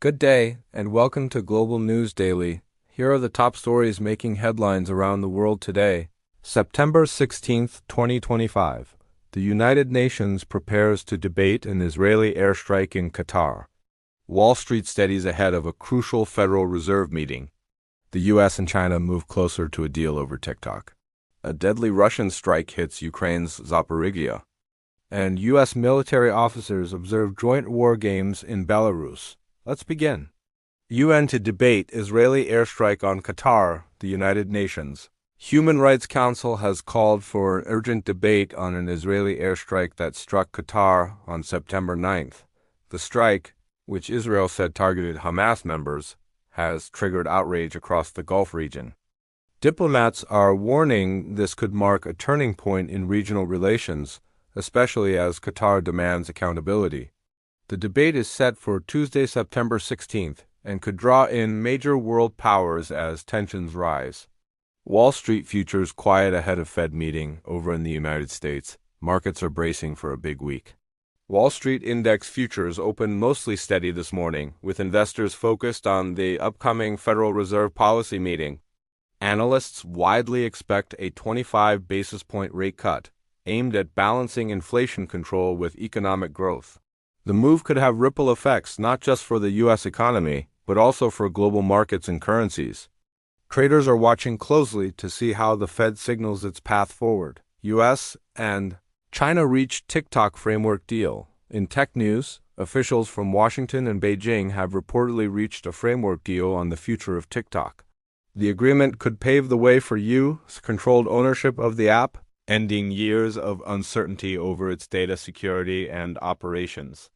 Good day, and welcome to Global News Daily. Here are the top stories making headlines around the world today. September 16th, 2025. The United Nations prepares to debate an Israeli airstrike in Qatar. Wall Street steadies ahead of a crucial Federal Reserve meeting. The U.S. and China move closer to a deal over TikTok. A deadly Russian strike hits Ukraine's Zaporizhzhia. And U.S. military officers observe joint war games in Belarus. Let's begin. UN to debate Israeli airstrike on Qatar, the United Nations. Human Rights Council has called for an urgent debate on an Israeli airstrike that struck Qatar on September 9th. The strike, which Israel said targeted Hamas members, has triggered outrage across the Gulf region. Diplomats are warning this could mark a turning point in regional relations, especially as Qatar demands accountability. The debate is set for Tuesday, September 16th, and could draw in major world powers as tensions rise. Wall Street futures quiet ahead of Fed meeting over in the United States. Markets are bracing for a big week. Wall Street index futures opened mostly steady this morning, with investors focused on the upcoming Federal Reserve policy meeting. Analysts widely expect a 25 basis point rate cut, aimed at balancing inflation control with economic growth. The move could have ripple effects not just for the U.S. economy, but also for global markets and currencies. Traders are watching closely to see how the Fed signals its path forward. U.S. and China reached TikTok framework deal. In tech news, officials from Washington and Beijing have reportedly reached a framework deal on the future of TikTok. The agreement could pave the way for U.S.-controlled ownership of the app, ending years of uncertainty over its data security and operations.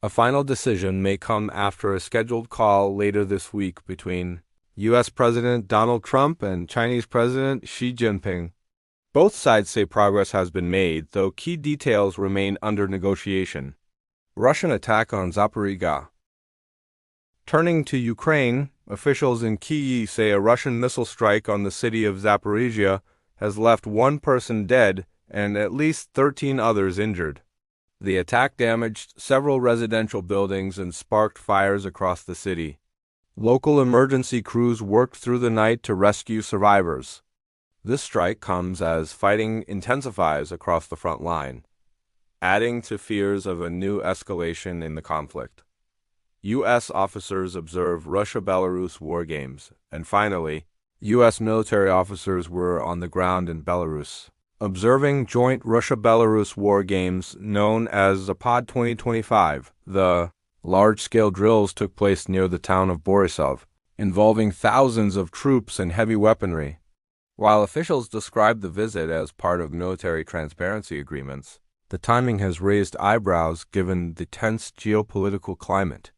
A final decision may come after a scheduled call later this week between U.S. President Donald Trump and Chinese President Xi Jinping. Both sides say progress has been made, though key details remain under negotiation. Russian attack on Zaporizhzhia. Turning to Ukraine, officials in Kyiv say a Russian missile strike on the city of Zaporizhzhia has left one person dead and at least 13 others injured. The attack damaged several residential buildings and sparked fires across the city. Local emergency crews worked through the night to rescue survivors. This strike comes as fighting intensifies across the front line, adding to fears of a new escalation in the conflict. U.S. officers observe Russia-Belarus war games, and finally, U.S. military officers were on the ground in Belarus, observing joint Russia-Belarus war games known as Zapad 2025. The large-scale drills took place near the town of Borisov, involving thousands of troops and heavy weaponry. While officials described the visit as part of military transparency agreements, the timing has raised eyebrows given the tense geopolitical climate.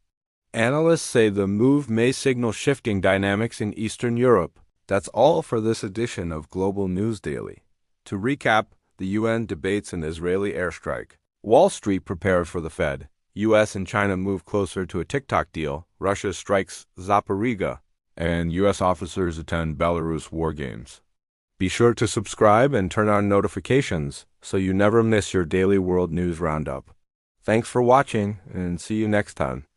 Analysts say the move may signal shifting dynamics in Eastern Europe. That's all for this edition of Global News Daily. To recap, the UN debates an Israeli airstrike. Wall Street prepares for the Fed. U.S. and China move closer to a TikTok deal. Russia strikes Zaporizhzhia. And U.S. officers attend Belarus war games. Be sure to subscribe and turn on notifications so you never miss your daily world news roundup. Thanks for watching, and see you next time.